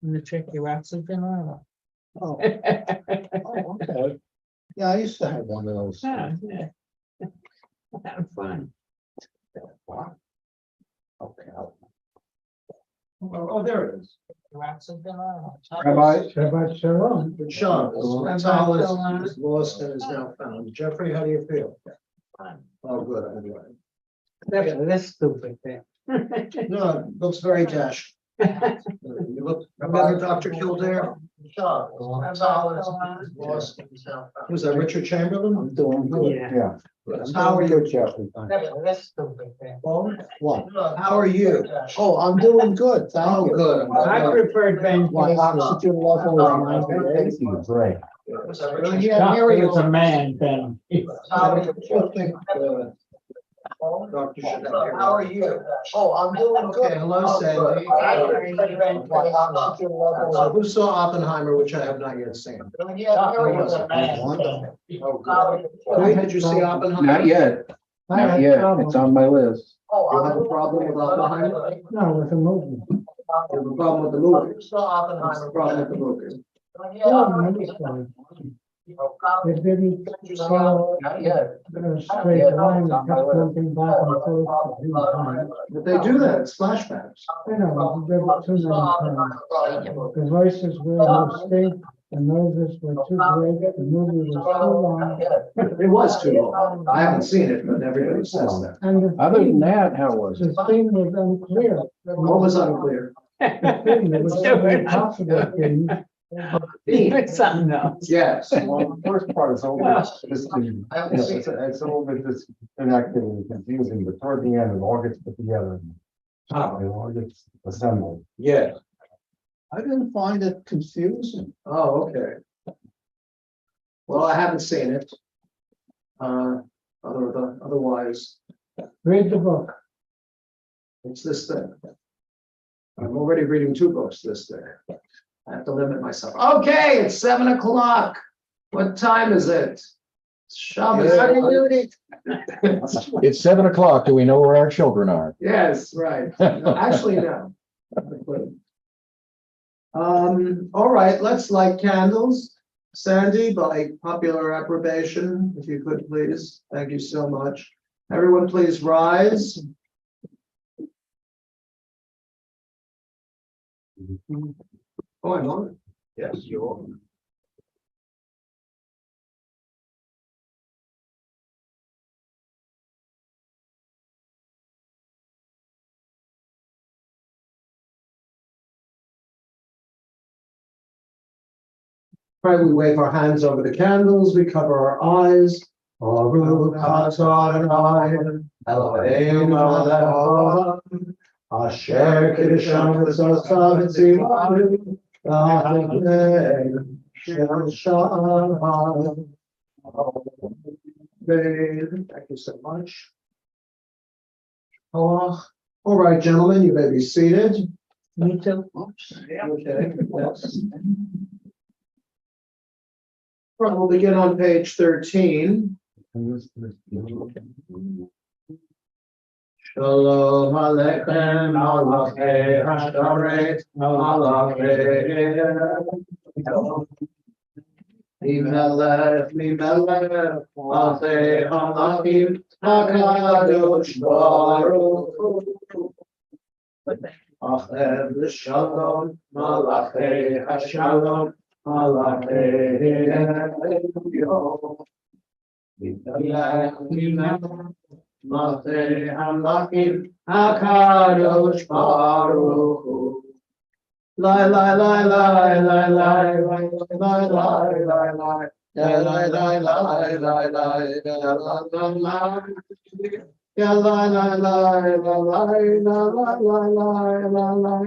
And the check you out something on. Oh, okay. Yeah, I used to have one of those. Yeah. Have fun. What? Okay. Oh, there it is. You out something on. Shabbat Shalom. Sean, Shabbat Thomas Shalom. is lost and is now found. Jeffrey, how do you feel? Fun. Oh, good, I'm glad. Except for this stupid thing. No, it looks very dash. You look, remember Dr. Kildare? Was that Richard Chamberlain? I'm doing good, yeah. How are you, Except for this stupid thing. What? How are you? Oh, I'm doing good, thank you. Good. I preferred Ben. My oxygen level is 98. Great. Really, yeah, He Mary was a man, Ben. I think, Dr. Chanel, how are you? Oh, I'm doing good. Okay, hello, Sandy. So who saw Oppenheimer, which I have not yet seen? He was a man. Oh, good. Wait, did you see Oppenheimer? Not yet, not yet. It's on my list. You have a problem with Oppenheimer? No, with the movie. You have a problem with the movie? What's the problem with the movie? It didn't follow Not yet. a straight line, it kept jumping back and forth a few times. But they do that, it's flashbacks. I know, it did it too many times. The voices were distinct, the noses were too great, the movie was too long. It was too long. I haven't seen it, but everybody says that. And the Other than theme, that, how was it? the theme was unclear. What was unclear? The theme, there was so many possible themes. It's something else. Yes. Well, the first part is always it's a little bit disconnected and confusing, but toward the end, it all gets put together. It all gets assembled. Yeah. I didn't find it confusing. Oh, okay. Well, I haven't seen it. Otherwise, Read the book. it's this thing. I'm already reading 2 books this day. I have to limit myself. Okay, it's 7 o'clock. What time is it? Shabbos. It's 7 o'clock. Do we know where our children are? Yes, right. No, actually, no. All right, let's light candles. Sandy, by popular approbation, if you could, please. Thank you so much. Everyone, please rise. Oh, I'm on. Yes, you are. Right, we wave our hands over the candles, we cover our eyes. Baruch atah Adonai, Eloheinu melech haolam, asher kiddushanu v'tzorcha v'tzivanu, v'adonai shel shalom. Thank you so much. All right, gentlemen, you may be seated. Me too. Okay. Yes. Right, we'll begin on page 13. Shalom Aleichem, Malachei Hasharet, Malachei Mimelech, Mimelech, Malachei Hamachim, HaKadosh Baruch Hu. Achem L'Shalom, Malachei Hashalom, Malachei Elyon. Mimelech, Mimelech, Malachei Hamachim, HaKadosh Baruch Hu. Lai lai lai lai lai lai lai lai lai lai lai lai lai lai lai lai lai lai ya la la la la la la la la la la la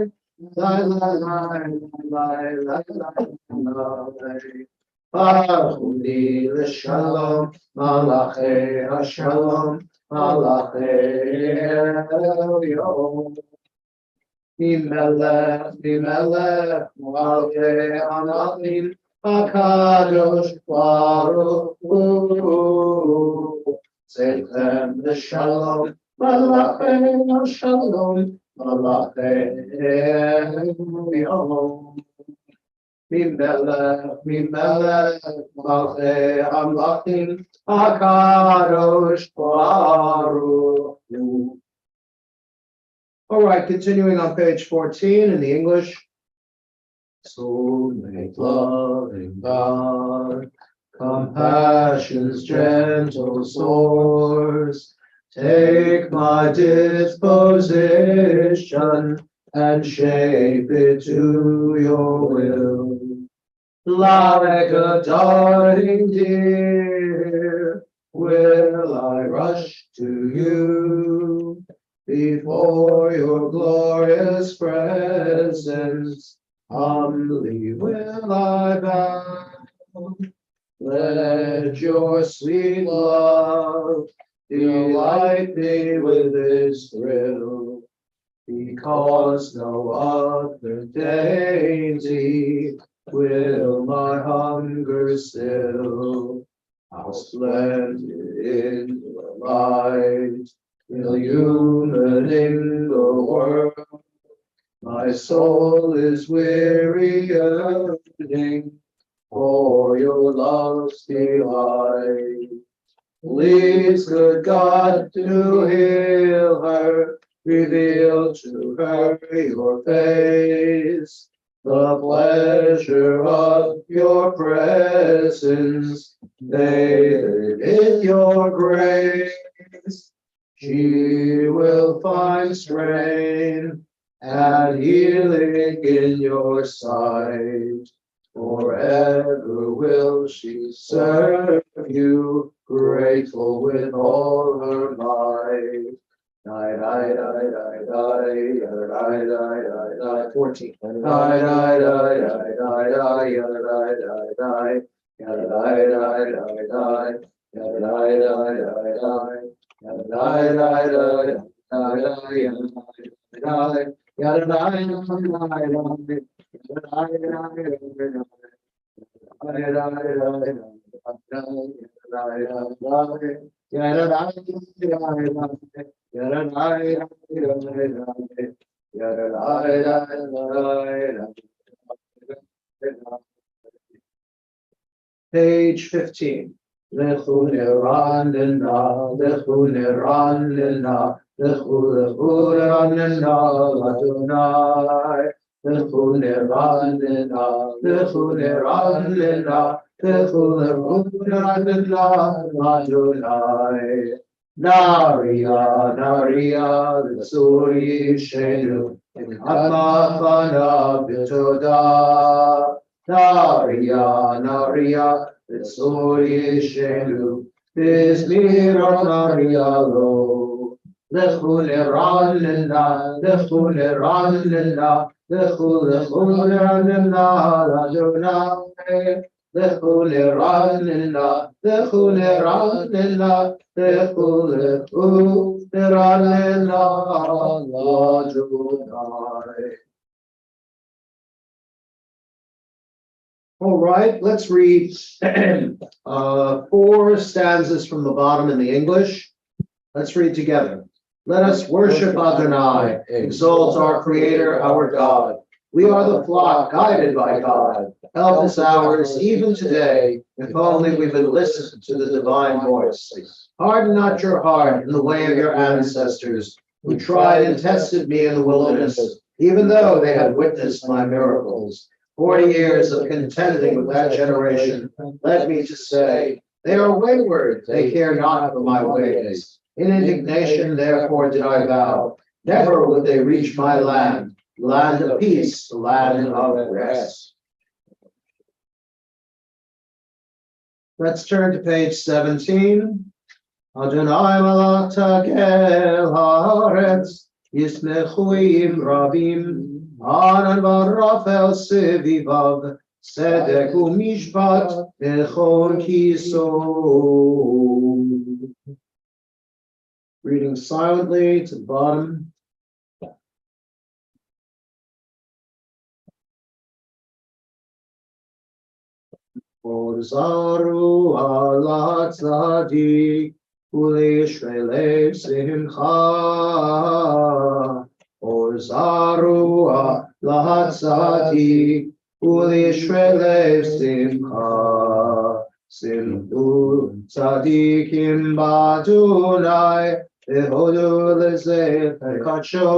Bahudi l'shalom, malachei hashalom, malachei elyon. Mimelech, Mimelech, Malchei Hamachim, HaKadosh Baruch Hu. Zeichem l'shalom, malachei hashalom, malachei elyon. Mimelech, Malchei Hamlachim, HaKadosh Baruch Hu. All right, continuing on page 14 in the English. So make loving God, compassion's gentle source, take my disposition and shape it to your will. Like a darting deer, will I rush to you before your glorious presence. Humbly will I bow. Let your sweet love delight me with its thrill, because no other deity will my hunger still. How splendid in your light, illumining the world. My soul is weary, yearning for your love's delight. Please, good God, to heal her, reveal to her your face, the pleasure of your presence, bathed in your grace. She will find strength and healing in your sight. Forever will she serve you, grateful with all her might. 14. Page 15. Lechu neranena, lechu neranena, lechu neranena, Adonai. Lechu neranena, lechu neranena, lechu neranena, Adonai. Naria, Naria, L'suri Shenu, Atma Fana B'toda. Naria, Naria, L'suri Shenu, B'zmira Naria Lo. Lechu neranena, lechu neranena, lechu neranena, Adonai. Lechu neranena, lechu neranena, lechu neranena, Adonai. All right, let's read 4 stanzas from the bottom in the English. Let's read together. Let us worship Adonai, exalt our Creator, our God. We are the flock guided by God. Help us ours even today, if only we would listen to the divine voice. Harden not your heart in the way of your ancestors, who tried and tested me in the wilderness, even though they had witnessed my miracles. 40 years of contending with that generation led me to say, they are wayward, they care not for my ways. In indignation, therefore, did I vow, never would they reach my land, land of peace, the land of rest. Let's turn to page 17. Adonai malachta kel haaretz, yismechuim rabim, anan varafel sevivav, tzedek u'mishpat bechol kiso. Reading silently to the bottom. Orzaru ala tzadik u'leishrei simcha. Orzaru ala tzadik Ulishvele simcha, simchu tzadikim badunai, ehodu lezefer kacho.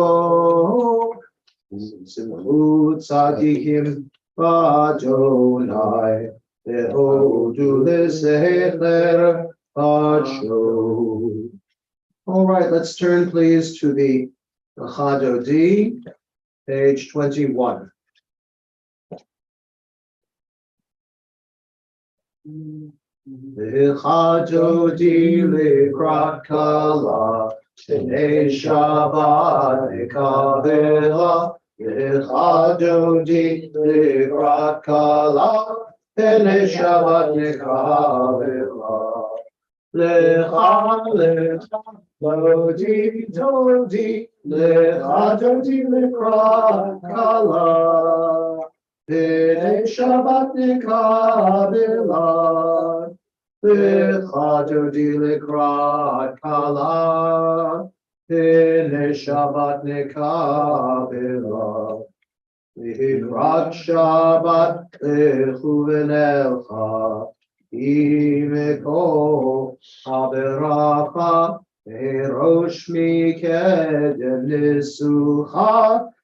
Simchu tzadikim badunai, ehodu lezefer kacho. All right, let's turn please to the Chadodi, page 21. Chadodi likrat kala, shnei Shabbat nekavela. Chadodi likrat kala, shnei Shabbat nekavela. Lecha lecha Dodi dodi lecha dodi lekrat kala, b'nei Shabbat nekabela. Lecha dodi lekrat kala, b'nei Shabbat nekabela. Lekrat Shabbat lechu v'nelcha, imeko Haberacha, Erosh Mikedem Nisucha,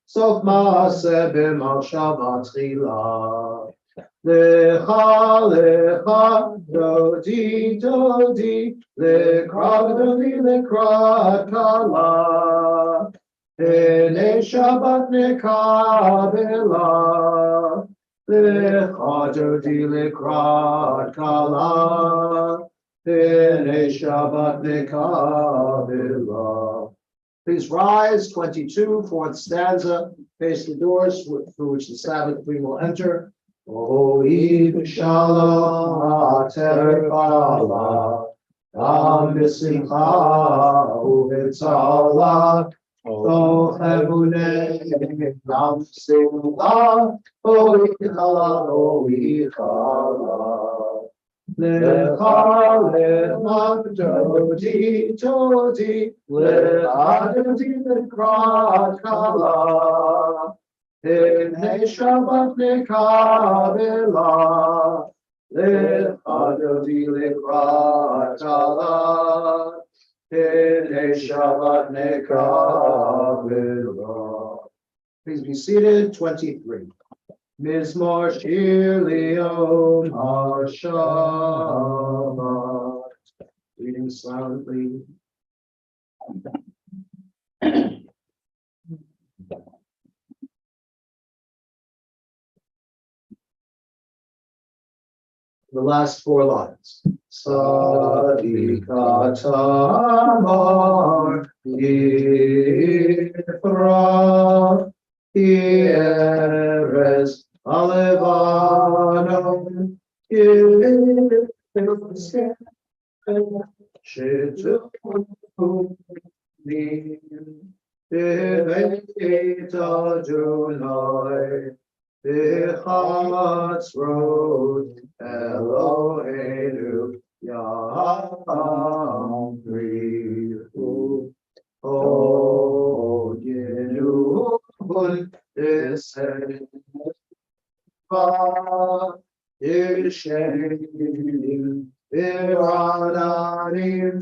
Sof Maaseh b'Machshava Tchila. Lecha lecha dodi dodi, lekrat dodi lekrat kala, b'nei Shabbat nekabela. Lecha dodi lekrat kala, b'nei Shabbat nekabela. Please rise, 22, fourth stanza, face the doors through which the Sabbath we will enter. Ohi b'shalom aterfala, Am b'simcha u'b'tzala, Toch ebunei am simcha, Ohi chala, Ohi chala. Lecha lecha dodi dodi, lecha dodi lekrat kala, b'nei Shabbat nekabela. Lecha dodi lekrat kala, b'nei Shabbat nekabela. Please be seated. 23. Mizmor Shir Le'om HaShabbat. Reading silently. The last four lines. Sadika Tamar Yifra Yeres Alevano Eloheinu Yamrihu O Yenu Descend Yishenim Irananim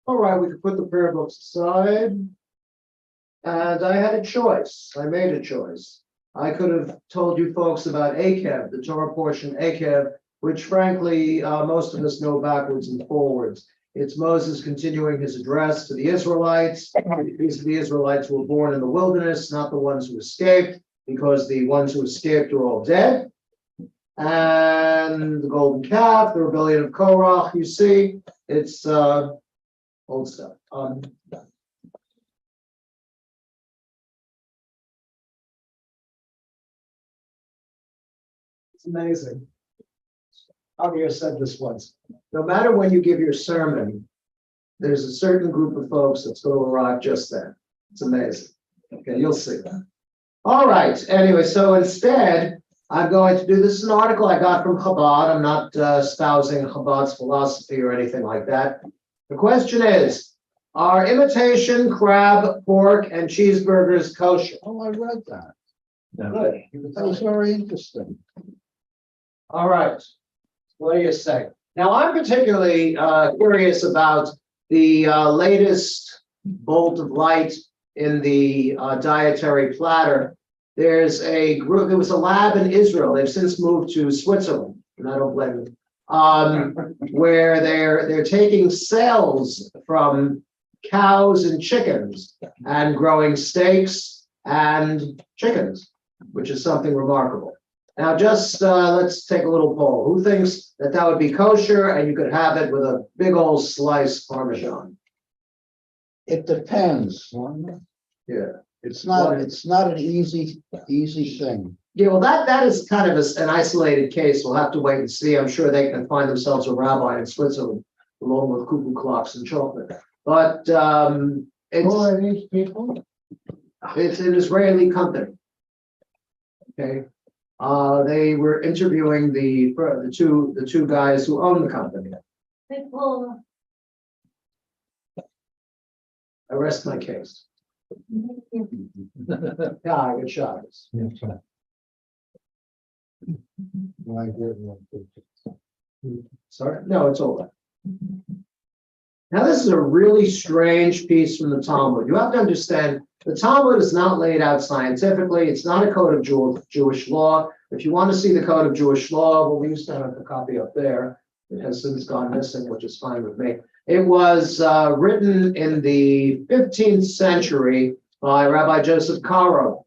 All right, we can put the prayer books aside. And I had a choice. I made a choice. I could have told you folks about Akev, the Torah portion Akev, which frankly, most of us know backwards and forwards. It's Moses continuing his address to the Israelites. These are the Israelites who were born in the wilderness, not the ones who escaped, because the ones who escaped are all dead. And the golden calf, the rebellion of Korach, you see, it's old stuff. It's amazing. Javier said this once. No matter when you give your sermon, there's a certain group of folks that's going to arrive just then. It's amazing. Okay, you'll see that. All right. Anyway, so instead, I'm going to do this is an article I got from Chabad. I'm not espousing Chabad's philosophy or anything like that. The question is, are imitation crab, pork, and cheeseburgers kosher? Oh, I read that. Good. That was very interesting. All right. What do you say? Now, I'm particularly curious about the latest bolt of light in the dietary platter. There's a group, there was a lab in Israel. They've since moved to Switzerland, and I don't blame them, where they're taking cells from cows and chickens and growing steaks and chickens, which is something remarkable. Now, just let's take a little poll. Who thinks that that would be kosher and you could have it with a big old slice Parmesan? It depends. Yeah. It's not an easy thing. Yeah, well, that is kind of an isolated case. We'll have to wait and see. I'm sure they can find themselves a rabbi in Switzerland, along with cuckoo clocks and chocolate. But Who are these people? it's an Israeli company. Okay, they were interviewing the two guys who own the company. I rest my case. Yeah, I get shot. Sorry, no, it's over. Now, this is a really strange piece from the Talmud. You have to understand, the Talmud is not laid out scientifically. It's not a code of Jewish law. If you want to see the code of Jewish law, well, we used to have the copy up there. It has since gone missing, which is fine with me. It was written in the 15th century by Rabbi Joseph Caro,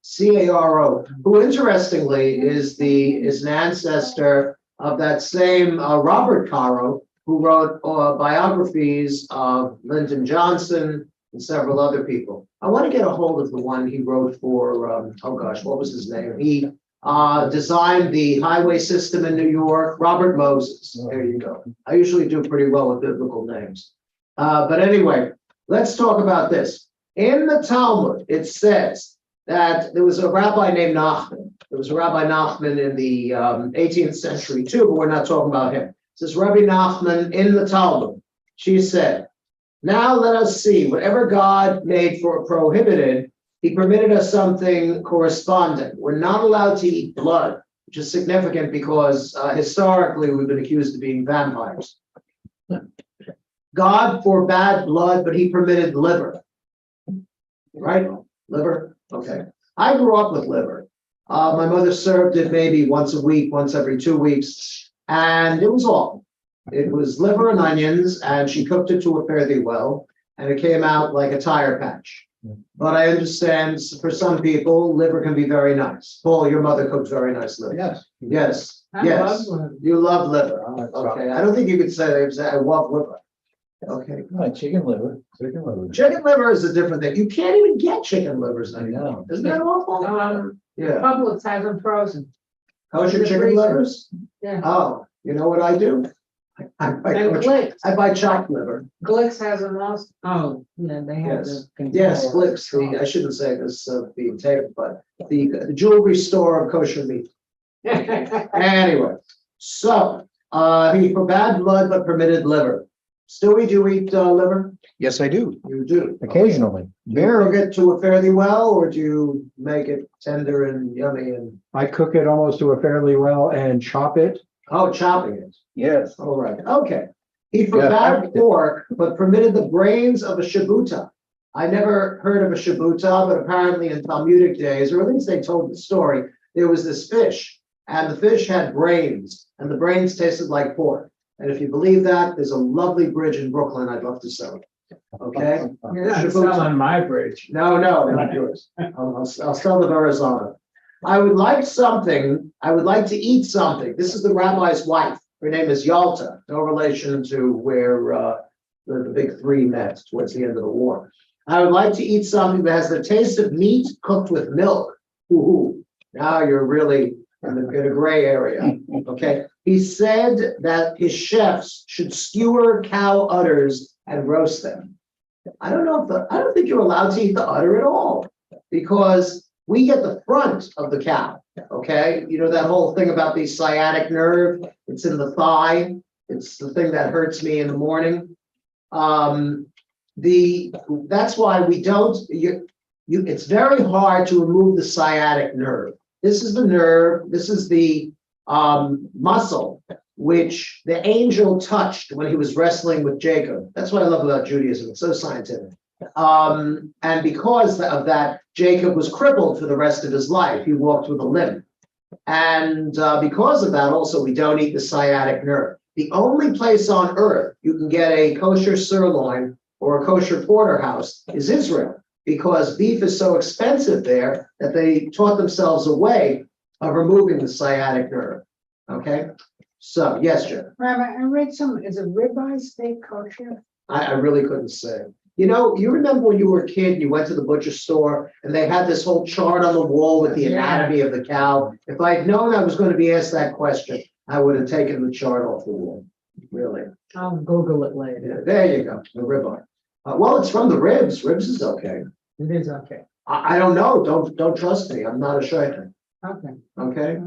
C-A-R-O, who interestingly is an ancestor of that same Robert Caro, who wrote biographies of Lyndon Johnson and several other people. I want to get a hold of the one he wrote for, oh gosh, what was his name? He designed the highway system in New York, Robert Moses. There you go. I usually do pretty well with biblical names. But anyway, let's talk about this. In the Talmud, it says that there was a rabbi named Nachman. There was a Rabbi Nachman in the 18th century too, but we're not talking about him. It says Rabbi Nachman in the Talmud. She said, now let us see, whatever God made for prohibited, he permitted us something corresponding. We're not allowed to eat blood, which is significant because historically we've been accused of being vampires. God forbade blood, but he permitted liver. Right? Liver? Okay. I grew up with liver. My mother served it maybe once a week, once every 2 weeks, and it was awful. It was liver and onions, and she cooked it to a fairly well, and it came out like a tire patch. But I understand for some people, liver can be very nice. Paul, your mother cooks very nice liver. Yes. Yes. I Yes. love liver. You love liver. Okay. I don't think you could say I love liver. Okay. Chicken liver. Chicken liver is a different thing. You can't even get chicken livers anymore. Isn't that awful? Yeah. Publix has them frozen. Kosher chicken freezer. livers? Yeah. Oh, you know what I do? I And buy, I buy chopped liver. Glix has them also. Oh, yeah, they have Yes. the. Yes, Glix, I shouldn't say this being taped, but the jewelry store of kosher meat. Anyway, so he forbade blood but permitted liver. Stewie, do you eat liver? Yes, I do, You do. occasionally. Do you cook it to a fairly well, or do you make it tender and yummy and, I cook it almost to a fairly well and chop it. oh, chopping it? Yes. All right, okay. He Yeah, forbade pork, but permitted the brains of a shabuta. I never heard of a shabuta, but apparently in Talmudic days, or at least they told the story, there was this fish, and the fish had brains, and the brains tasted like pork. And if you believe that, there's a lovely bridge in Brooklyn I'd love to sell. Okay? You're not Shabuta. selling my bridge. No, not yours. I'll sell the Verrazano. I would like to eat something. This is the rabbi's wife. Her name is Yalta, no relation to where the big three met towards the end of the war. I would like to eat something that has the taste of meat cooked with milk. Ooh, now you're really in a gray area. Okay. He said that his chefs should skewer cow udders and roast them. I don't think you're allowed to eat the udder at all, because we get the front of the cow, okay? You know that whole thing about the sciatic nerve, it's in the thigh, it's the thing that hurts me in the morning. That's why we don't, it's very hard to remove the sciatic nerve. This is the nerve, this is the muscle which the angel touched when he was wrestling with Jacob. That's what I love about Judaism, it's so scientific. And because of that, Jacob was crippled for the rest of his life. He walked with a limp. And because of that, also, we don't eat the sciatic nerve. The only place on earth you can get a kosher sirloin or a kosher porterhouse is Israel, because beef is so expensive there that they taught themselves a way of removing the sciatic nerve. Okay? So, yes, Jim. Rabbi, I read is a ribeye steak kosher? I really couldn't say. You know, you remember when you were a kid and you went to the butcher store and they had this whole chart on the wall with the anatomy of the cow? If I'd known I was going to be asked that question, I would have taken the chart off the wall. Really. I'll Google it later. Yeah, there you go, the ribeye. Well, it's from the ribs. Ribs is okay. It is okay. I don't know. Don't trust me. I'm not a shaykhah. Okay. Okay.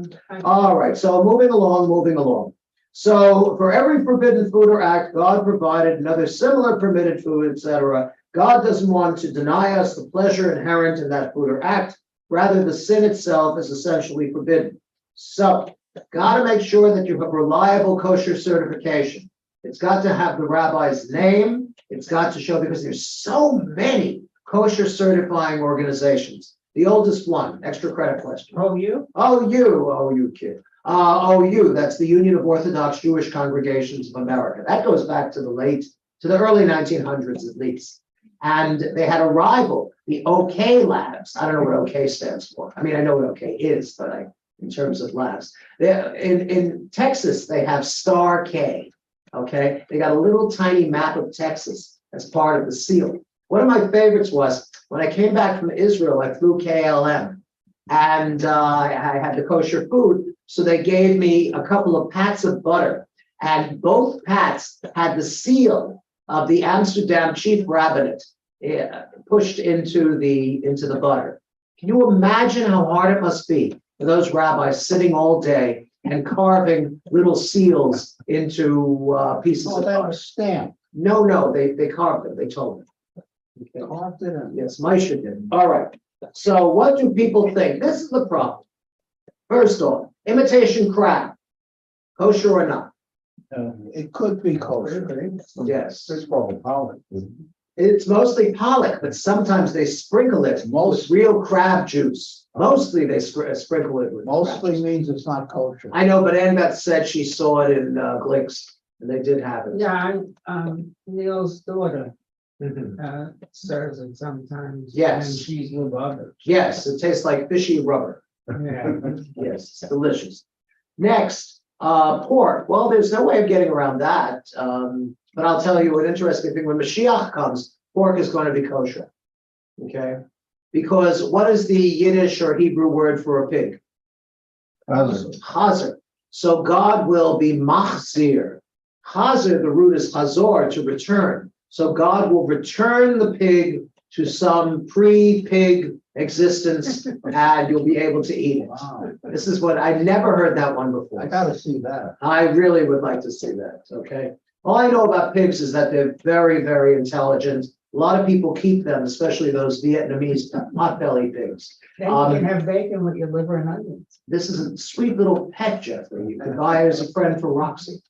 All right. So moving along. So for every forbidden food or act, God provided another similar permitted food, etc. God doesn't want to deny us the pleasure inherent in that food or act. Rather, the sin itself is essentially forbidden. So, got to make sure that you have reliable kosher certification. It's got to have the rabbi's name. It's got to show, because there's so many kosher certifying organizations. The oldest one, extra credit question. OU? OU, kid. OU, that's the Union of Orthodox Jewish Congregations of America. That goes back to the early 1900s at least. And they had a rival, the OK Labs. I don't know what OK stands for. I mean, I know what OK is, but in terms of labs. In Texas, they have Star K, okay? They got a little tiny map of Texas as part of the seal. One of my favorites was, when I came back from Israel, I flew KLM, and I had the kosher food, so they gave me a couple of pats of butter, and both pats had the seal of the Amsterdam Chief Rabbinate pushed into the butter. Can you imagine how hard it must be for those rabbis sitting all day and carving little seals into pieces Oh, of that butter? was stamped. No, they carved them, they told me. Okay. Carved it in. Yes, Moshe did. All right. So what do people think? This is the problem. First off, imitation crab, kosher or not? It could be kosher. Yes. It's called pollen. It's mostly pollock, but sometimes they sprinkle it with real crab juice. Mostly they sprinkle it with Mostly crab juice. means it's not kosher. I know, but Annabeth said she saw it in Glicks, and they did have it. Yeah, Neil's daughter Mhm. serves it sometimes. Yes. And she's with others. Yes, it tastes like fishy rubber. Yeah. Yes, it's delicious. Next, pork. Well, there's no way of getting around that. But I'll tell you an interesting thing. When Mashiach comes, pork is going to be kosher. Okay? Because what is the Yiddish or Hebrew word for a pig? Chazer. So God will be machzir. Chazer, the root is chazor, to return. So God will return the pig to some pre-pig existence, and you'll be able to eat it. Wow, This is what I never heard that one before. I gotta see that. I really would like to see that. Okay. All I know about pigs is that they're very, very intelligent. A lot of people keep them, especially those Vietnamese potbelly pigs. Then you can have bacon with your liver and onions. This is a sweet little pet, Jeffrey. You can buy it as a friend for Roxy.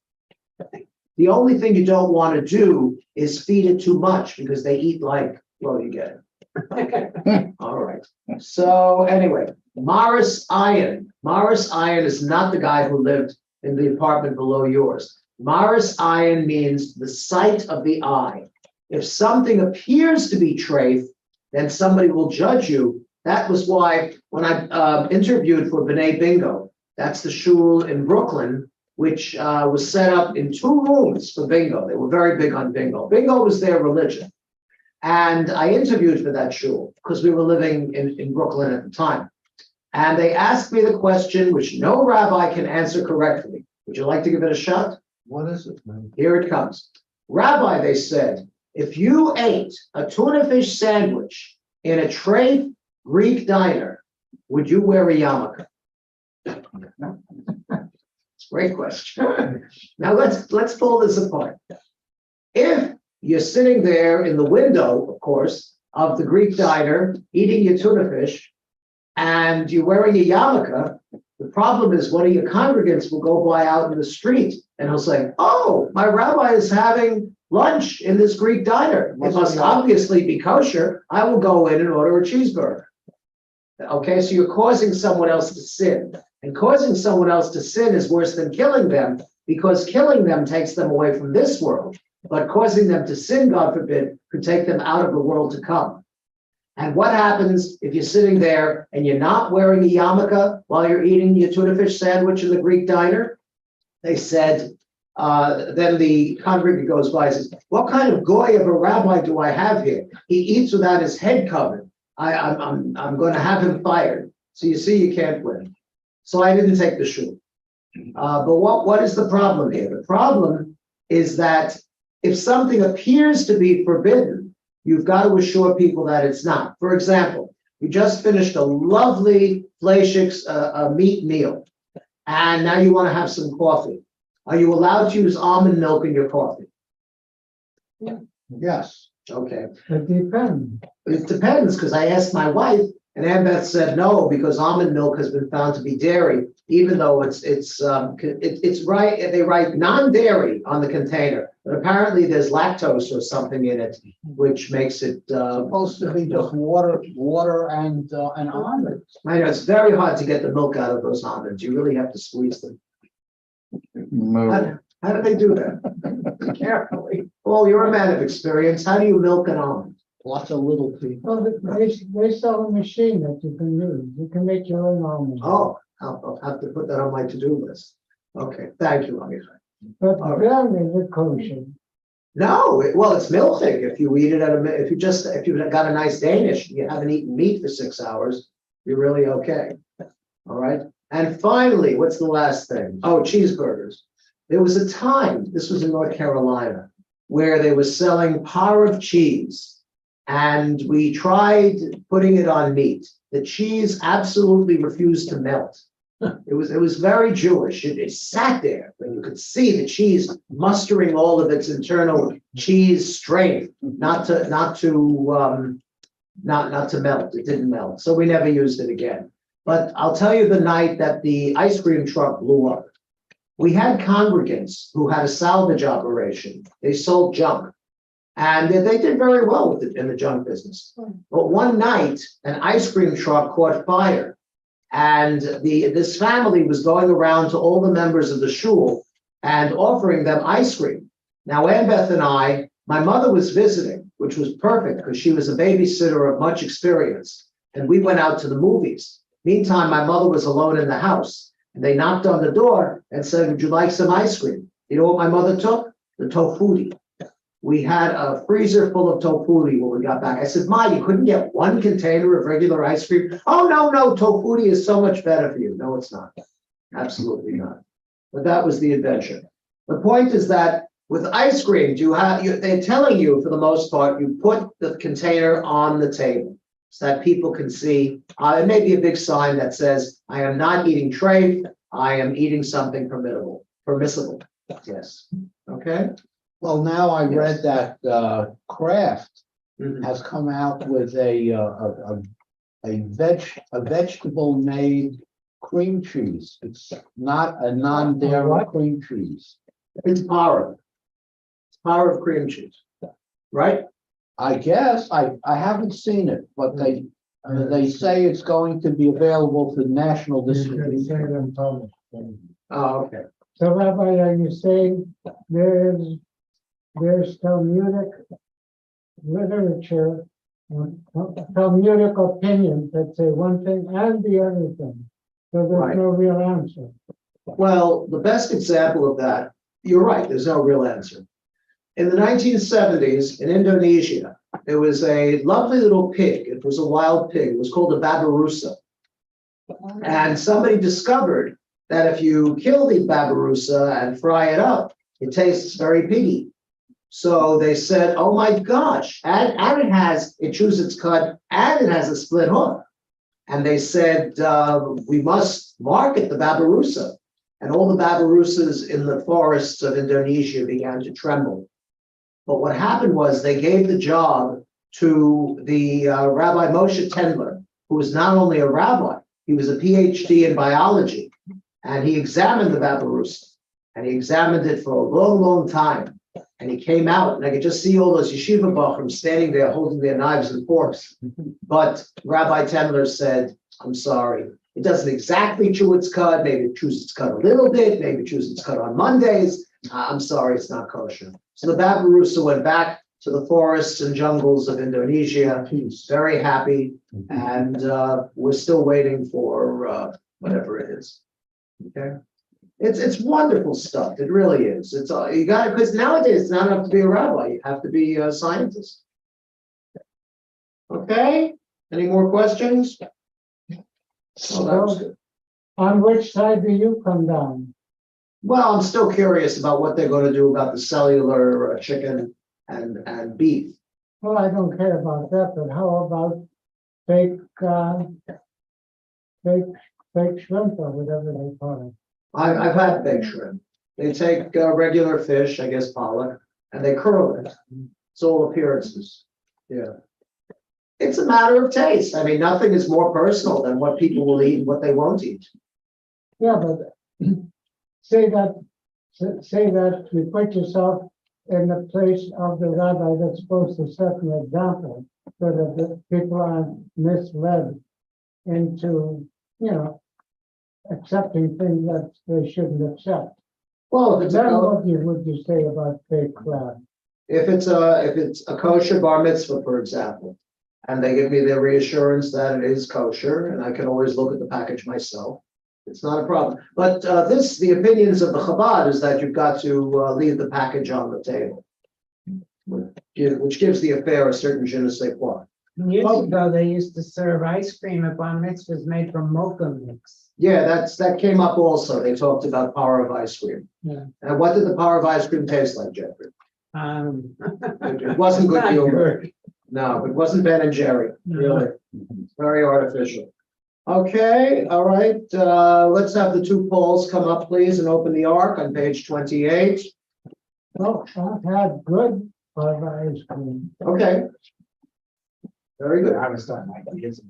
The only thing you don't want to do is feed it too much, because they eat like, well, you get it. All right. So anyway, Morris Iron. Morris Iron is not the guy who lived in the apartment below yours. Morris Iron means the sight of the eye. If something appears to be treif, then somebody will judge you. That was why when I interviewed for B'nai Bingo, that's the shul in Brooklyn, which was set up in 2 rooms for bingo. They were very big on bingo. Bingo was their religion. And I interviewed for that shul because we were living in Brooklyn at the time. And they asked me the question, which no rabbi can answer correctly. Would you like to give it a shot? What is it, man? Here it comes. Rabbi, they said, if you ate a tuna fish sandwich in a tray Greek diner, would you wear a yarmulke? Great question. Now let's pull this apart. If you're sitting there in the window, of course, of the Greek diner, eating your tuna fish, and you're wearing a yarmulke, the problem is one of your congregants will go by out in the street and he'll say, "Oh, my rabbi is having lunch in this Greek diner. It must obviously be kosher. I will go in and order a cheeseburger." Okay, so you're causing someone else to sin. And causing someone else to sin is worse than killing them, because killing them takes them away from this world. But causing them to sin, God forbid, could take them out of the world to come. And what happens if you're sitting there and you're not wearing a yarmulke while you're eating your tuna fish sandwich in the Greek diner? They said, then the congregant goes by and says, "What kind of goy of a rabbi do I have here? He eats without his head covered. I'm going to have him fired." So you see, you can't win. So I didn't take the shul. But what is the problem here? The problem is that if something appears to be forbidden, you've got to assure people that it's not. For example, you just finished a lovely fleischiks meat meal, and now you want to have some coffee. Are you allowed to use almond milk in your coffee? Yes. Okay. It depends. It depends, because I asked my wife, and Aunt Beth said no, because almond milk has been found to be dairy, even though it's right. They write non-dairy on the container, but apparently there's lactose or something in it, which makes it. Supposed to be just water and almonds. I know it's very hard to get the milk out of those almonds. You really have to squeeze them. How do they do that? Carefully. Well, you're a man of experience. How do you milk an almond? Lots of little people. Well, they sell a machine that you can use. You can make your own almonds. Oh, I'll have to put that on my to-do list. Okay, thank you, Amichai. But all right. then is it kosher? No, well, it's milking. If you eat it if you've got a nice Danish, and you haven't eaten meat for 6 hours, you're really okay. All right. And finally, what's the last thing? Oh, cheeseburgers. There was a time, this was in North Carolina, where they were selling par of cheese. And we tried putting it on meat. The cheese absolutely refused to melt. It was very Jewish. It sat there, and you could see the cheese mustering all of its internal cheese strength, not to melt. It didn't melt, so we never used it again. But I'll tell you the night that the ice cream truck blew up. We had congregants who had a salvage operation. They sold junk. And they did very well with it in the junk business. But one night, an ice cream truck caught fire. And this family was going around to all the members of the shul and offering them ice cream. Now, Aunt Beth and my mother was visiting, which was perfect because she was a babysitter of much experience. And we went out to the movies. Meantime, my mother was alone in the house. And they knocked on the door and said, "Would you like some ice cream?" You know what my mother took? The tofuti. We had a freezer full of tofuti when we got back. I said, "Ma, you couldn't get one container of regular ice cream?" "Oh, no, tofuti is so much better for you." No, it's not. Absolutely not. But that was the adventure. The point is that with ice cream, they're telling you, for the most part, you put the container on the table so that people can see. It may be a big sign that says, "I am not eating treif. I am eating something permissible." Yes. Okay. Well, now I read that Kraft Mhm. has come out with a vegetable made cream cheese. It's not a non-dairy cream cheese. It's par of cream cheese, right? I guess I haven't seen it, but they say it's going to be available for national You can say it distribution. in public. Oh, okay. So Rabbi, are you saying there's Talmudic literature, Talmudic opinions that say one thing and the other thing? So there's Right. no real answer. Well, the best example of that, you're right, there's no real answer. In the 1970s in Indonesia, there was a lovely little pig. It was a wild pig. It was called a babirusa. And somebody discovered that if you kill the babirusa and fry it up, it tastes very piggy. So they said, oh my gosh, and it chews its cud, and it has a split hoof. And they said, we must market the babirusa. And all the babirussas in the forests of Indonesia began to tremble. But what happened was they gave the job to the Rabbi Moshe Tendler, who was not only a rabbi, he was a PhD in biology. And he examined the babirusa. And he examined it for a long, long time. And he came out, and I could just see all those yeshiva bachrim standing there holding their knives and forks. But Rabbi Tendler said, I'm sorry, it doesn't exactly chew its cud. Maybe it chews its cud a little bit. Maybe it chews its cud on Mondays. I'm sorry, it's not kosher. So the babirusa went back to the forests and jungles of Indonesia. He's very happy. And we're still waiting for whatever it is. Okay. It's wonderful stuff. It really is. It's you got it, because nowadays it's not enough to be a rabbi. You have to be a scientist. Okay. Any more questions? Oh, that was good. On which side do you come down? Well, I'm still curious about what they're going to do about the cellular chicken and beef. Well, I don't care about that, but how about fake shrimp or whatever they call it? I've had baked shrimp. They take regular fish, I guess pollock, and they curl it. It's all appearances. Yeah. It's a matter of taste. I mean, nothing is more personal than what people will eat and what they won't eat. Yeah, but say that you put yourself in the place of the rabbi that's supposed to set an example so that the people aren't misled into, accepting things that they shouldn't accept. Well, if it's Then what would you say about fake crab? if it's a kosher bar mitzvah, for example, and they give me their reassurance that it is kosher, and I can always look at the package myself, it's not a problem. But the opinions of the Chabad is that you've got to leave the package on the table, which gives the affair a certain je ne sais quoi. Years ago, they used to serve ice cream at bar mitzvahs made from mocha mix. Yeah, that came up also. They talked about power of ice cream. Yeah. And what did the power of ice cream taste like, Jeffrey? It wasn't good Not humor. good. No, it wasn't Ben and Jerry, No. really. Very artificial. Okay, all right. Let's have the two polls come up, please, and open the ark on page 28. Well, I've had good ice cream. Okay. Very good. I was starting like this.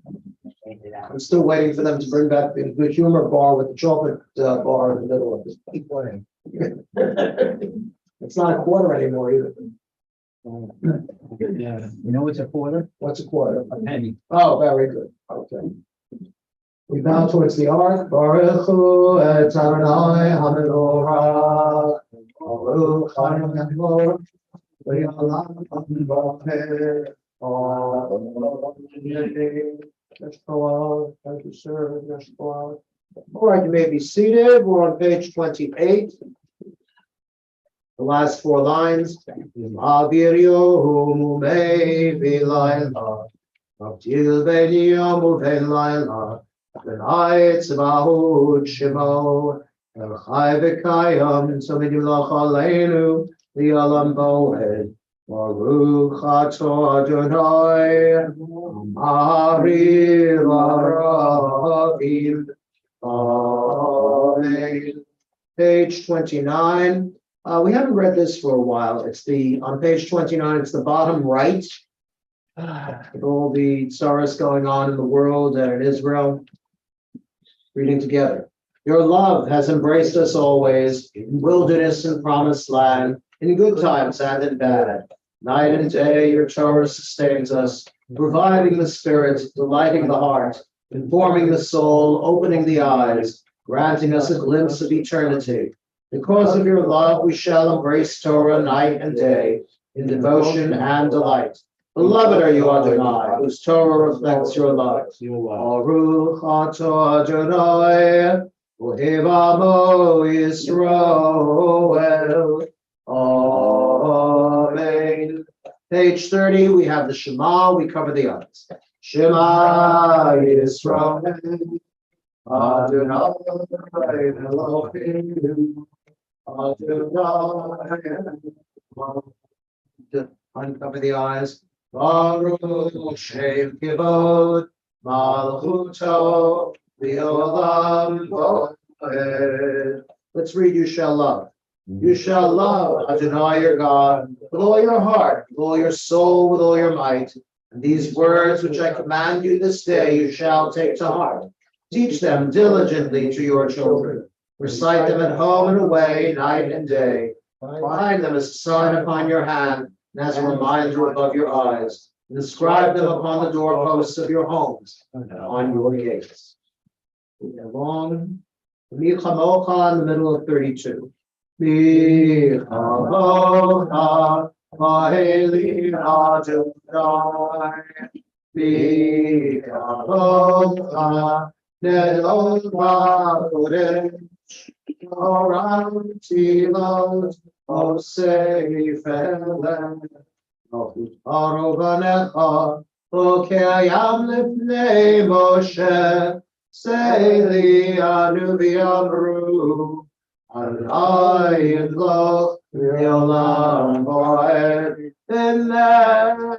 I'm still waiting for them to bring back the good humor bar with the chocolate bar in the middle of it. It's not a quarter anymore either. Yeah, you know what's a quarter? What's a quarter? A penny. Oh, very good. Okay. We bow towards the ark. Baruch hu et Adonai HaMenorah. Baruch HaMenorah. V'yalam HaMenorah. Thank you, sir. All right, you may be seated. We're on page 28. The last four lines. Avir Yohu Mei Vilayla. Avdil Ben Yom Uven Layla. Benai Tzvahut Shemo. El Chai V'Kayam. Tzomid Yulach Aleinu. Li'alam Boed. Baruch Ato Adonai. Ari Varavim. Amen. Page 29. We haven't read this for a while. It's on page 29, it's the bottom right. With all the tsaras going on in the world and in Israel. Reading together. Your love has embraced us always, in wilderness and promised land, in good times and in bad. Night and day, your Torah sustains us, reviving the spirit, delighting the heart, informing the soul, opening the eyes, granting us a glimpse of eternity. Because of your love, we shall embrace Torah night and day, in devotion and delight. Beloved are you, Adonai, whose Torah reflects your love. Baruch atah Adonai, Ohev Amo Yisrael. Amen. Page 30, we have the Shema. We cover the others. Shema Yisrael. Adonai Eloheinu. Adonai Uncover the eyes. Baruch Shem Kivod Malchuto V'olam Bo'ed. Let's read You Shall Love. You shall love Adonai your God with all your heart, with all your soul, with all your might. And these words which I command you this day you shall take to heart. Teach them diligently to your children. Recite them at home and away, night and day. Bind them as a sign upon your hand and as a reminder above your eyes. And inscribe them upon the doorposts of your homes and on your gates. Along, Michamocha in the middle of 32. Michamocha, Ma'eli Adonai. Michamocha, Nedon Baruch, Oram Tilot, Oseifelem, Arovanecha, Okayam Lifnei Moshe, Seili Anu V'Amru, Adonai Yidloch V'Olam Bo'ed, V'Nemar,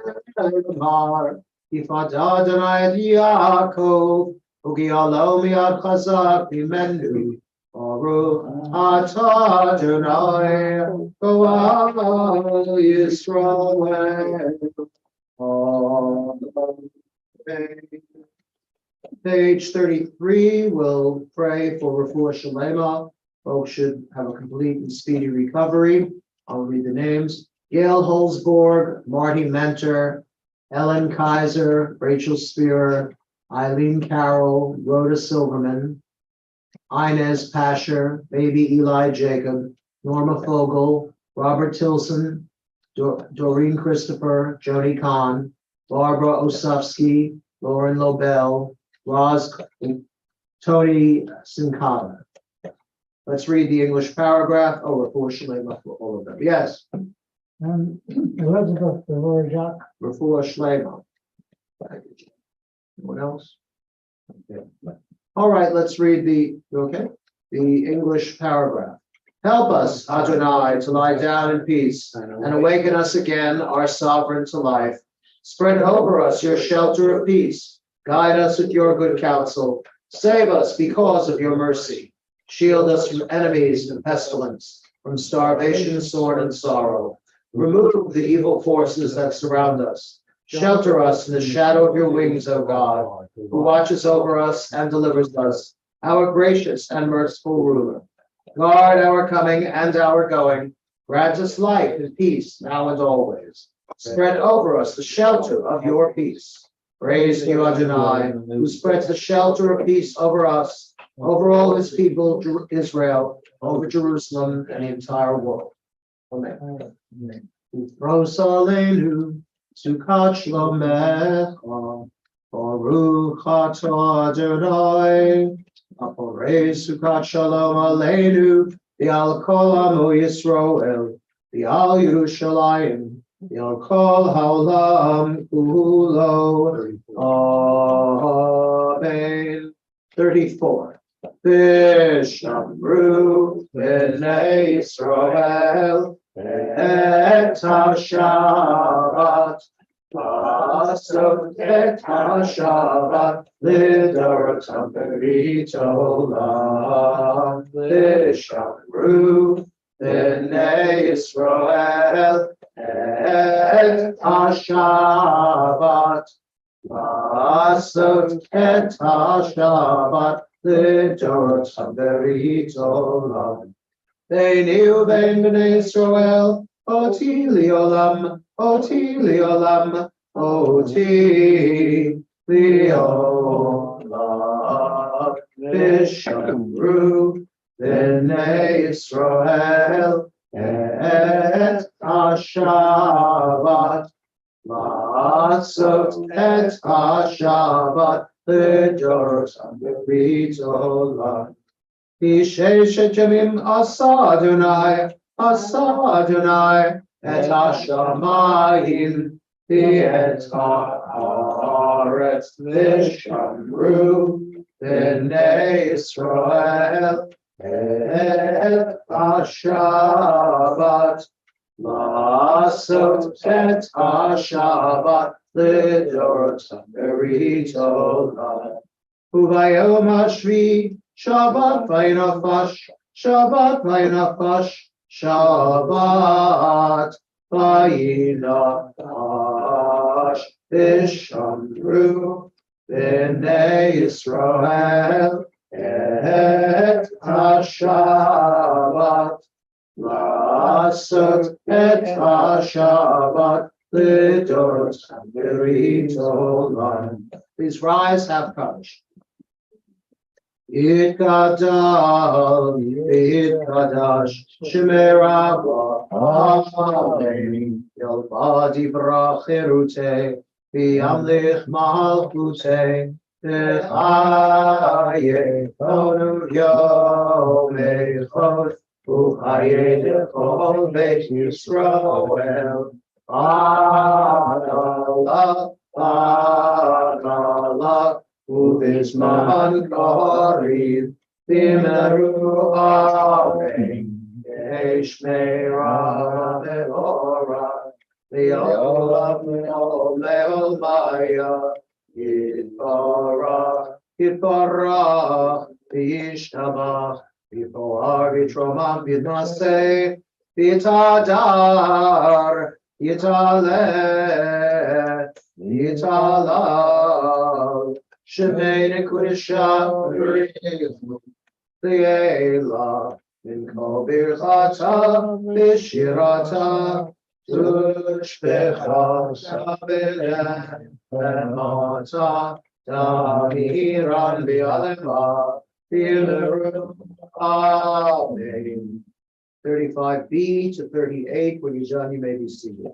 Yifad Adonai et Yaakov, Ugialo Miad Chazak V'Menu, Baruch Atah Adonai, Go'al Yisrael. Amen. Page 33, we'll pray for Refuah Shalema. Folks should have a complete and speedy recovery. I'll read the names. Gail Holzborg, Marty Mentor, Ellen Kaiser, Rachel Spear, Eileen Carroll, Rhoda Silverman, Inez Pasher, baby Eli Jacob, Norma Fogel, Robert Tilson, Doreen Christopher, Jody Kahn, Barbara Osofsky, Lauren Lobel, Roz, Tony Sincata. Let's read the English paragraph. Oh, Refuah Shalema for all of them. Yes. And Elizabeth Delorjac. Refuah Shalema. Anyone else? Okay. All right, let's read the English paragraph. Help us, Adonai, to lie down in peace and awaken us again, our sovereign to life. Spread over us your shelter of peace. Guide us with your good counsel. Save us because of your mercy. Shield us from enemies and pestilence, from starvation, sword, and sorrow. Remove the evil forces that surround us. Shelter us in the shadow of your wings, O God, who watches over us and delivers us, our gracious and merciful ruler. Guard our coming and our going. Grant us life and peace now and always. Spread over us the shelter of your peace. Praise you, Adonai, who spreads the shelter of peace over us, over all his people, Israel, over Jerusalem and the entire world. Amen. Ufros aleinu, sukat shlomecha, baruch atah Adonai, aporei sukat shalom aleinu, v'al kol amo Yisroel, v'al Yerushalayim, v'al kol haolam kulo. Amen. 34. Vishamru b'nei Yisrael et ha-Shabbat, v'asot et ha-Shabbat l'doratam berit olam. Vishamru b'nei Yisrael et ha-Shabbat, v'asot et ha-Shabbat l'doratam berit olam. Ve'ni u'vein b'nei Yisrael, oti li'olam, oti li'olam, oti li'olam. Vishamru b'nei Yisrael et ha-Shabbat, v'asot et ha-Shabbat l'doratam berit olam. B'sheshet yamim asa Adonai, et hashamayim, v'et haaretz v'shamru b'nei Yisrael et ha-Shabbat, לעשות את השבת לדורות בריתו. וביום השביעי שבת וינפש, שבת וינפש, שבת וינפש. ושמרו בני ישראל את השבת, לעשות את השבת לדורות בריתו. Please rise, have courage. Yitgadal, Yitgadash, Shemerabah, Amen. Yalbadi brachirute, V'yamlich malchute, V'chaye konu yomechot, V'chaye lechol beit Yisrael, Adallah, Adallah, Ubizman Kariv, Bimeru Amen, Yeshmeira Ve'ora, Ve'olam Ve'ol Maya, Yitbarach, Yitbarach, V'yishtabach, V'poar V'tromam V'naseh, V'tadar, Yitaleh, Yitalal, Shemene Kudisha, Le'ela, Min Kol Birchata, B'shirata, Tushbecha, Shabbat, Mata, Damiran Bi'alema, Bi'leru, Amen. 35b to 38, when you're done, you may be seated.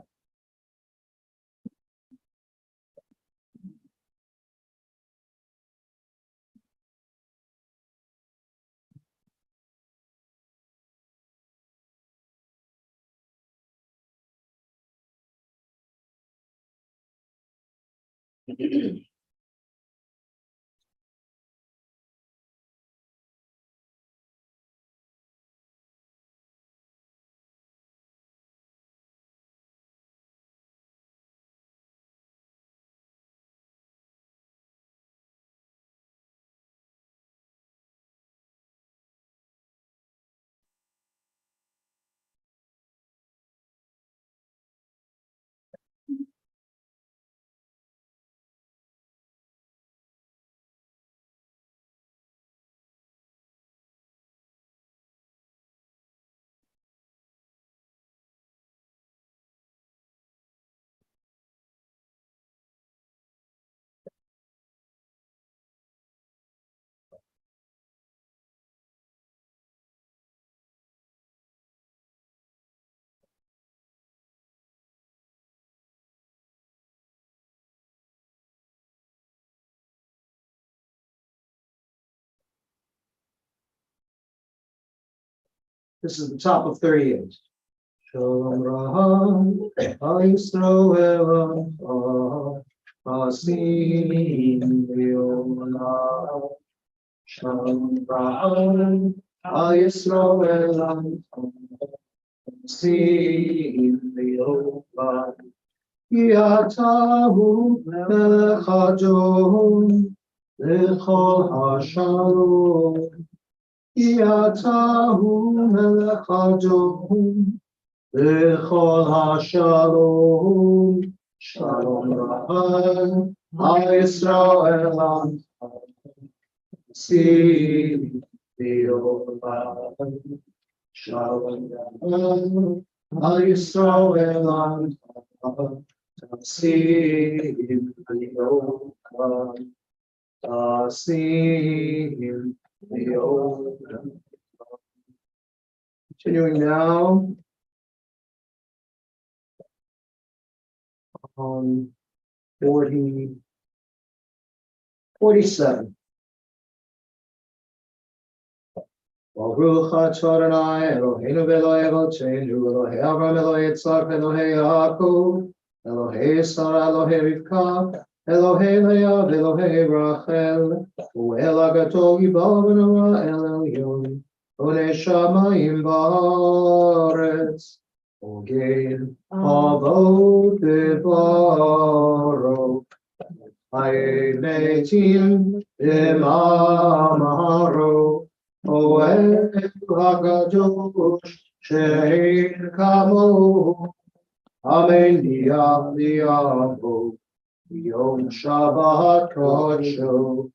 This is the top of 38. Shalom Raham, Yisroel, Asim V'Olam. Shalom Raham, Yisroel, Asim V'Olam. Yatahu Melech Adon, L'chol HaShalom. Yatahu Melech Adon, L'chol HaShalom. Shalom Raham, Yisroel, Asim V'Olam. Shalom Raham, Yisroel, Asim V'Olam. Asim V'Olam. Continuing now on 47. Baruch atah Adonai Eloheinu v'Elokei Avotenu Elohei Avraham Elohei Yitzchak Elohei Yaakov Elohei Sarah Elohei Rivka Elohei Leah Elohei Rachel U'el Hagadol Gibor v'Norah El Elyon Onei Shamayim Ba'aretz Ogin avot devaro. Hayenetim imamaro. Oel hagadosh shein kamo. Amen diabo. Yom Shabbat kodsho.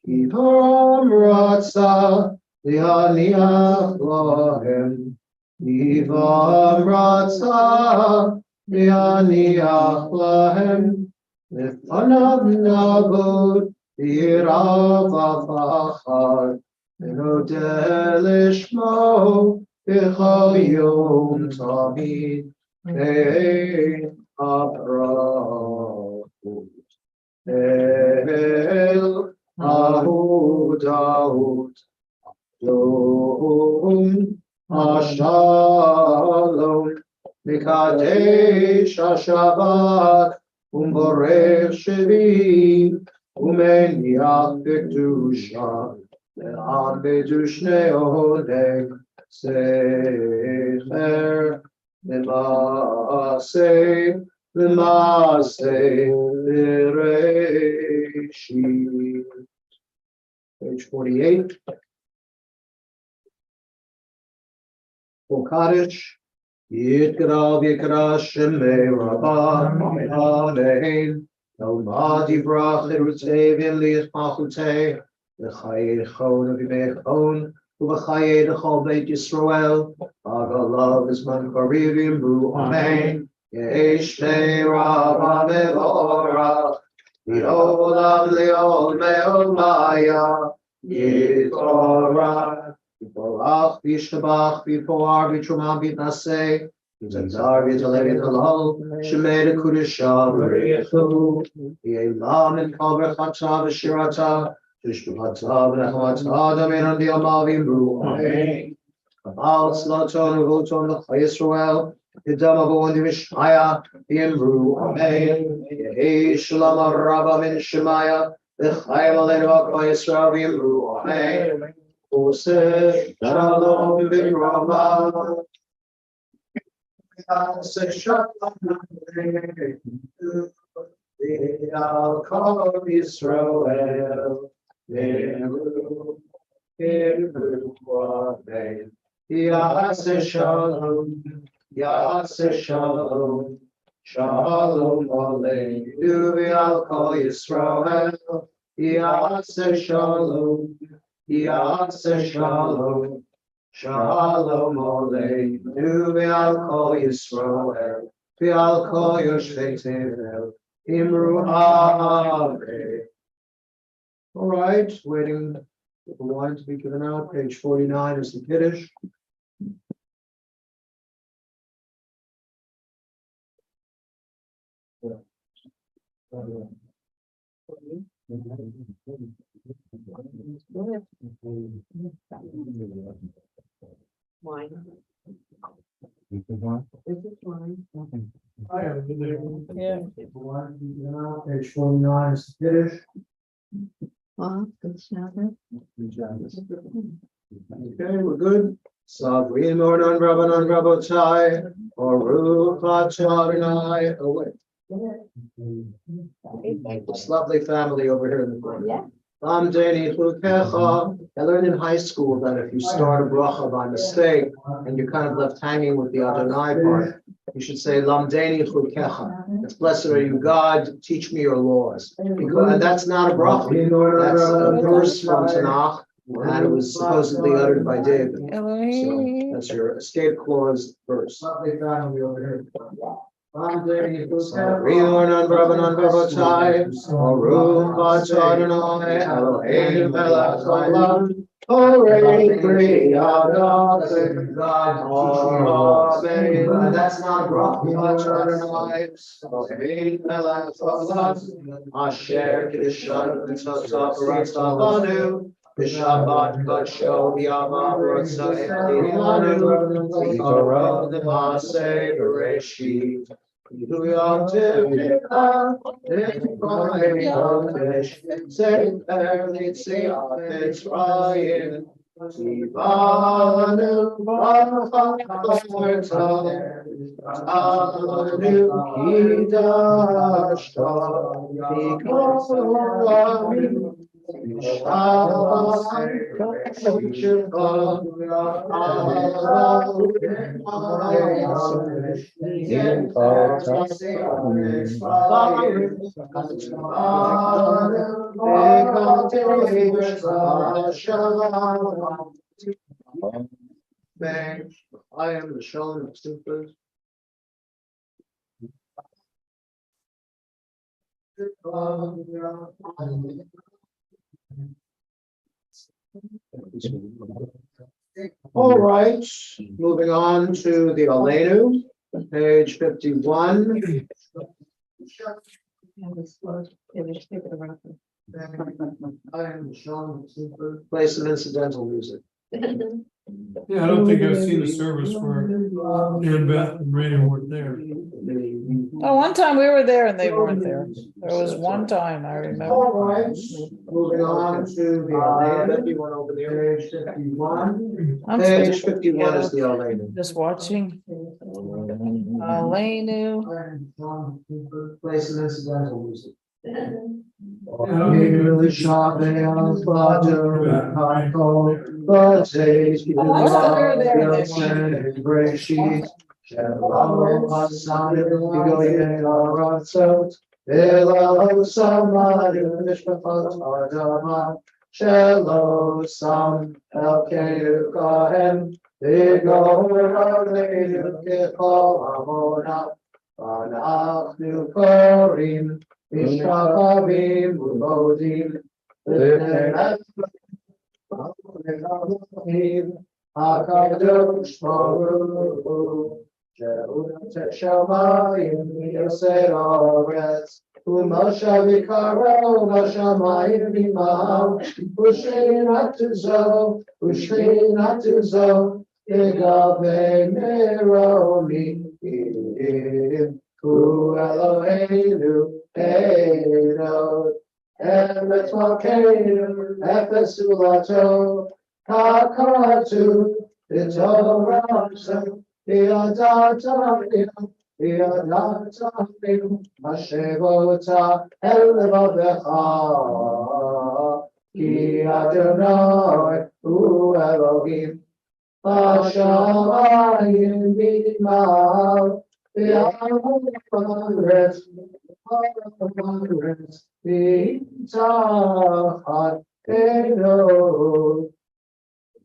Ivam ratsa lianiach lahem. Ivam ratsa lianiach lahem. Lefanav navod irav avachad. Enodeh lishmo b'chol yom tamid. Ein habrachot. El Ahudahut Yom HaShalom Mikadesh HaShabbat Umborech Shevi Umeniach B'Kedusha Le'am B'Dushnei Oleg Secher Le'maseh Bereshit. Page 48. For Kaddish. Yikra Shemei Rabban Amen. Noladi brach Erutevin Lias Machutei. V'chayei Chon Avimei Chon. V'chayei L'chol Beit Yisrael. Agalav Isman Karivim Bru Amen. Yeshtei Rabban Mevorach. Yolam Leol Meol Maya. Yitorah. Yitorach V'Yishtabach V'Yipoar V'Trumam V'Naseh. V'Zanzar V'Yitalev V'Yithalal. Shemei D'Kudesha V'Rechu. V'Yelam V'Kal B'Chata V'Shirata. V'Shtuchata V'Nechamata Damin on Diamavim Bru Amen. Kabal Slaton V'Voton L'Chai Yisrael. Yidam Avon V'Shmaya V'Yimru Amen. Yehi Shalom Araba Min Shemaya V'Chayim Aleinu HaKol Yisrael V'Yimru Amen. Oseh Shalom V'Rama Oseh Shalom V'Al Yisrael V'Yimru Amen. Yaseh Shalom Yaseh Shalom, Shalom Aleinu v'al kol Yisrael. Yaseh Shalom, Yaseh Shalom, Shalom Aleinu v'al kol Yisrael. V'al kol yoshvei tevel, imru Amen. All right, waiting for the wine to be given out. Page 49 is the Kiddush. Wine. This is one. This is wine. Yeah. Page 49 is the Kiddush. Okay, we're good. Savrim Ornan Rabbanon Rabbotai, Baruch Atah Adonai. Oh, wait. This lovely family over here in the corner. Yeah. Lamdeni Chukecha. I learned in high school that if you start a bracha by mistake and you're kind of left hanging with the Adonai part, you should say Lamdeni Chukecha. It's blessed are you, God, teach me your laws. Because, and that's not a bracha. That's a verse from Tanakh, and it was supposedly uttered by David. So that's your escape clause verse. Lovely family over here. Riornan Rabbanan Rabbatai, Baruch Atah Adonai Eloheinu melech haolam, Horei Pri Adonai, Amen. That's not Baruch Atah Adonai Eloheinu melech haolam, Asher Kiddushanu V'Tzavta B'Ratzah Lanu, B'Shabbat Kodsho B'Yamav Ratzah Echad Lanu, V'Torah D'Maaseh Bereshit. Tivanu B'Chavarta, Anu Kidashta, Nikolavim, I am the Shalom of Super. All right, moving on to the Alenu, page 51. I am the Shalom of Super. Play some incidental music. Yeah, I don't think I've seen a service where Ann Beth and Raina weren't there. Oh, one time we were there and they weren't there. There was one time I remember. All right, moving on to the Alenu. You want to open the page 51? I'm Page still 51 is the Alenu. just watching. Alenu. Play some incidental music. Mishkavim Uvodim HaKadosh Baruch Hu She'udat Shamayim Yosei Oretz U'Moshe Vikaro B'Shamayim V'Imam U'Shrinatu Zo Yegavei Meromim Hu Eloheinu Eidot Emet Malkeinu Efesu Lato Kakatu V'Torah V'Yadatam Mashevota El Levavecha Ki Adonai Hu Elohim B'Shamayim V'Imam V'Aretz V'Tachat Eno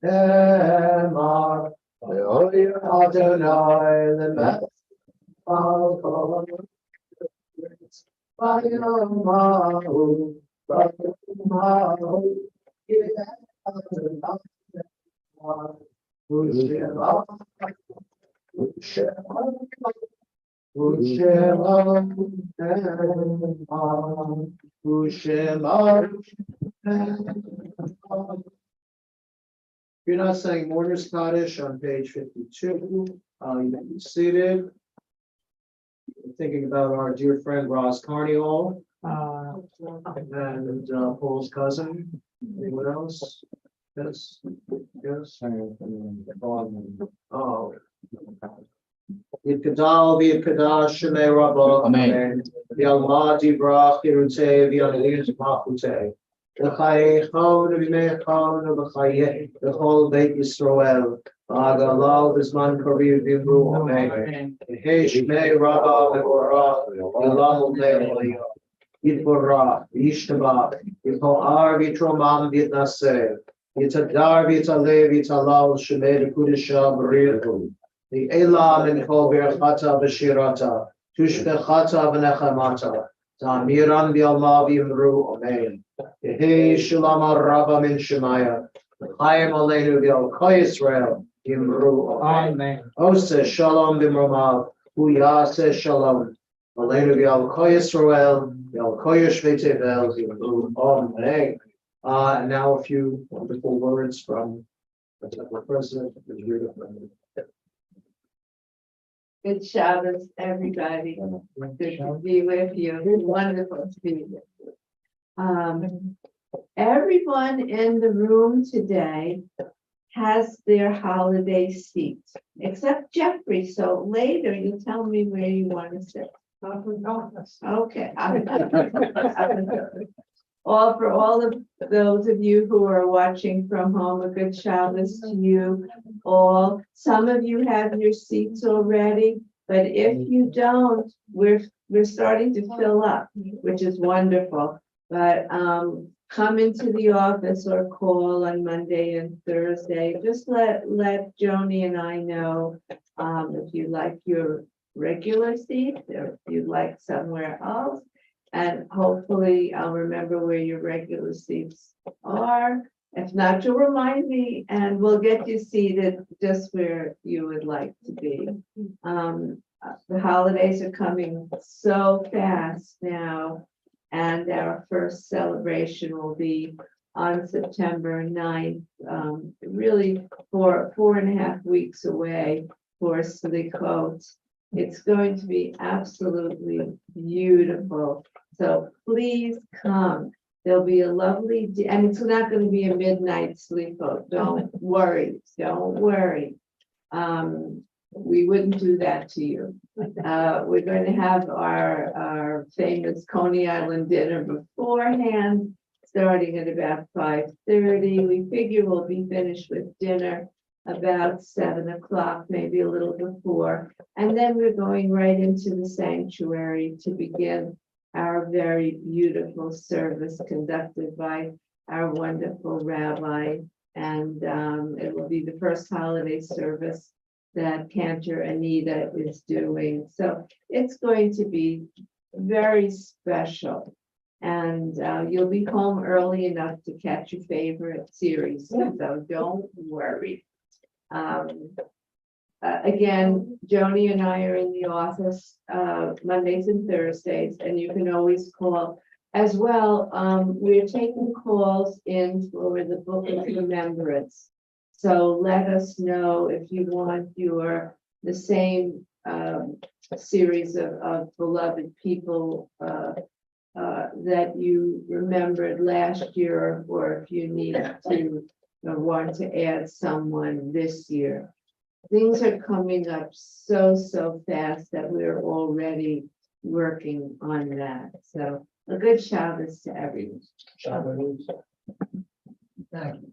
Emar Ve'oyer Adonai L'Melech V'Yomahu V'Yomahu You're not saying Mourner's Kaddish on page 52. You may be seated. Thinking about our dear friend Ross Carnival and Paul's cousin. Anyone else? Yes. Yes. Oh. Yitgadal v'yitgadash shemei Rabbo. Amen. V'yalmad yivrach yirutei v'yalid machutei. V'chayechon v'meichon v'chayech v'chol beit Yisrael. V'agalal v'zman kariv v'imru amen. V'hei shmei Rabbo v'orach v'yalal v'yaliyah. Yitvorach v'yishtabach v'choar v'yitromam v'yitnaseh. Yitadar v'yitaleh v'yitalal shemei l'kudisha b'richu. The Elam in Kol Berchata B'Shirata, Tushbechata V'Nechamata, Tamiran V'Yalma V'Yimru Amen. Yehi Shalom Rabba Min Shemaya, L'chaim Aleinu V'Yal Kol Yisrael Yimru Amen. Ose Shalom V'Mromav, Hu Yaseh Shalom, Aleinu V'Yal Kol Yisrael, V'Yal Kol Yoshvei Tevel Yimru Amen. Now a few wonderful words from the President of the Good Shabbos, everybody. Good to be with you. Wonderful to be with you. Everyone in the room today has their holiday seats, except Jeffrey. So later you tell me where you want to sit. Okay. All for all of those of you who are watching from home, a good Shabbos to you all. Some of you have your seats already, but if you don't, we're starting to fill up, which is wonderful. But come into the office or call on Monday and Thursday. Just let Joni and I know if you like your regular seat or if you'd like somewhere else. And hopefully I'll remember where your regular seats are. If not, you'll remind me and we'll get you seated just where you would like to be. The holidays are coming so fast now. And our first celebration will be on September 9th, really for 4.5 weeks away for Slichot. It's going to be absolutely beautiful. So please come. There'll be a lovely, and it's not going to be a midnight Slichot. Don't worry. Don't worry. We wouldn't do that to you. We're going to have our famous Coney Island dinner beforehand, starting at about 5:30. We figure we'll be finished with dinner about 7 o'clock, maybe a little before. And then we're going right into the sanctuary to begin our very beautiful service conducted by our wonderful rabbi. And it will be the first holiday service that Cantor Anita is doing. So it's going to be very special. And you'll be home early enough to catch your favorite series. So don't worry. Again, Joni and I are in the office Mondays and Thursdays, and you can always call as well. We're taking calls in for the Book of Remembrance. So let us know if you want the same series of beloved people that you remembered last year, or if you need to want to add someone this year. Things are coming up so fast that we're already working on that. So a good Shabbos to everyone. Thank you.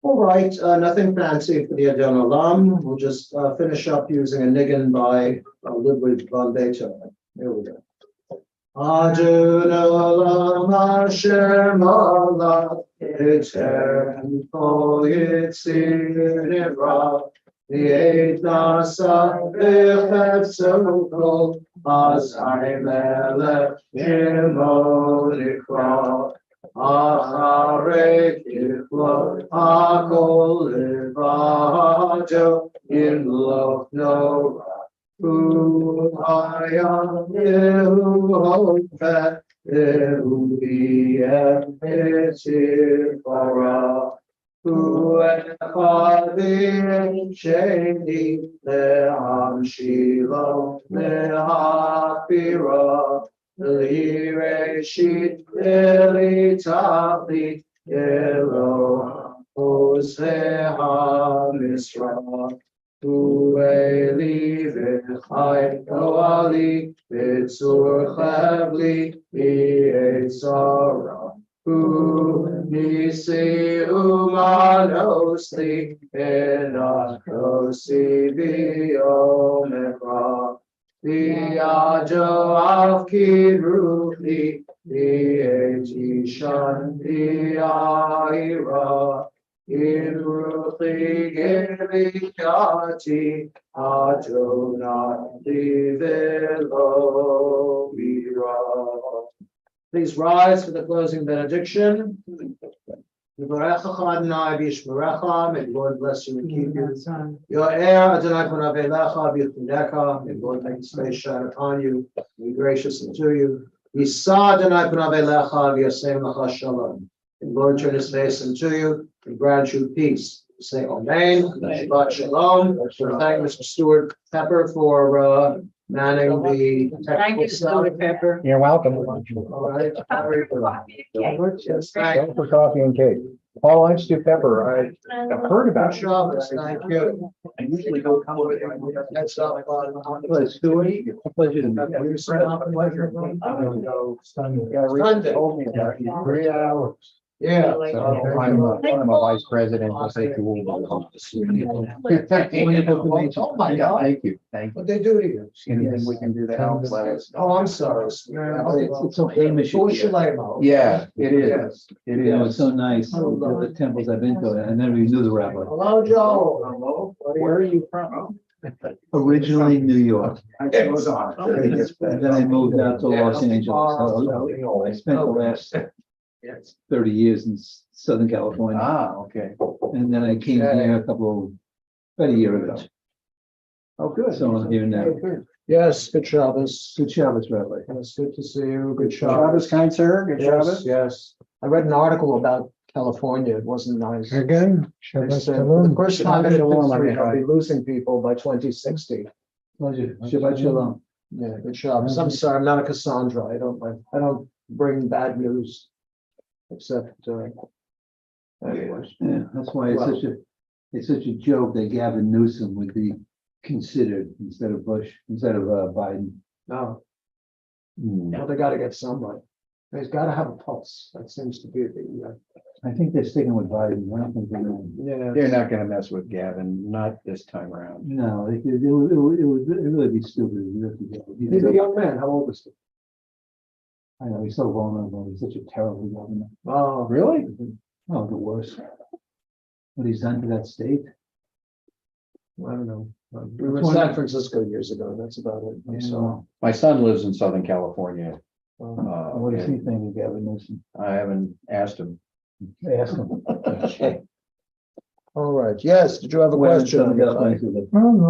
All right, nothing fancy for the Adon Olam. We'll just finish up using a niggin by Ludwig van Beethoven. Here we go. Adon Olam Asher Malach Eter Kol Yitzir Nivra V'Eit Nasa V'Chefzo Kol Azai Melech Shemo Nikra Acharei Kiflo Hakol Levajo Yimloch Norah Hu Hayam Yehu Hofet Yehu B'Yem Etzir Bara Hu Echad V'Yem Sheni Le'am Shilo Le'Hafira Li Reshit Li Tachlit Elohim Hosea Misra Hu Eli V'Chai Goali V'Tzur Chavli V'Etzara Hu Nisi Umanosli Enakosi V'Yomekra V'Yajo Av Kidruchi V'Etishan V'Yaira Kidruchi Gevikati Adonai V'Elo V'Ra. Please rise for the closing benediction. Yivarechecha Adonai v'yishmerecha. May the Lord bless you and keep you. Yo'er Adonai panav elecha v'yichunecha. May the Lord make His face shine upon you, be gracious unto you. Yisa Adonai panav elecha v'yasem lecha shalom. May the Lord turn His face unto you and grant you peace. Say Amen. Shabbat shalom. Thank Mr. Stuart Pepper for manning the. Thank you, Sally Pepper. You're welcome. All right. Yes, thank Thanks for coffee and cake. Paul likes to pepper. I've heard about it. Shabbos, thank you. I usually go come with. That's not fun. Well, Stuart, pleasure to meet you. Yeah, Rita told me that. 3 hours. Yeah. So I'm a vice president. I'll say to Oh, my God. Thank you. Thank you. What'd they do to you? Anything we can do to help, let us. Oh, I'm sorry. It's so Hamish. Bushalemo. Yeah, it is. It You know, it's is. so nice, the temples I've been to, I never even knew the rabbi. Hello, Joe. Where are you from? Originally New York, It was on. and then I moved out to Los Angeles. So I spent the last Yes. 30 years in Southern California, Ah, okay. and then I came here about a year ago. Oh, good. So I'm here now. Yes, good Shabbos. Good Shabbos, Rabbi. It's good to see you. Good Shabbos, Shabbos. kind sir. Good Yes, Shabbos. yes. I read an article about California. It wasn't nice. Again, They Shabbat said for Shalom. the first time in Shabbat shalom, history, they'll be everybody. losing people by 2060. Pleasure. Shabbat Shalom. Yeah, good Shabbos. I'm sorry, I'm not a Cassandra. I don't bring bad news. Except, anyways. Yeah, that's why it's such a joke that Gavin Newsom would be considered instead of Biden. No. Well, they gotta get somebody. They've gotta have a pulse. That seems to be the, I think they're sticking with Biden. I don't think they're gonna. yeah. They're not gonna mess with Gavin, not this time around. No, it would really be stupid. He's a young man. How old is he? I know, he's so vulnerable. He's such a terrible governor. Oh, Really? Oh, the worst. What he's done to that state. I don't know. We were in San Francisco years ago. That's about it. I'm sorry. My son lives in Southern California. What does he And think of Gavin Newsom? I haven't asked him. Ask him. All right. Yes, did you have a Well, question? something else, Oh, no.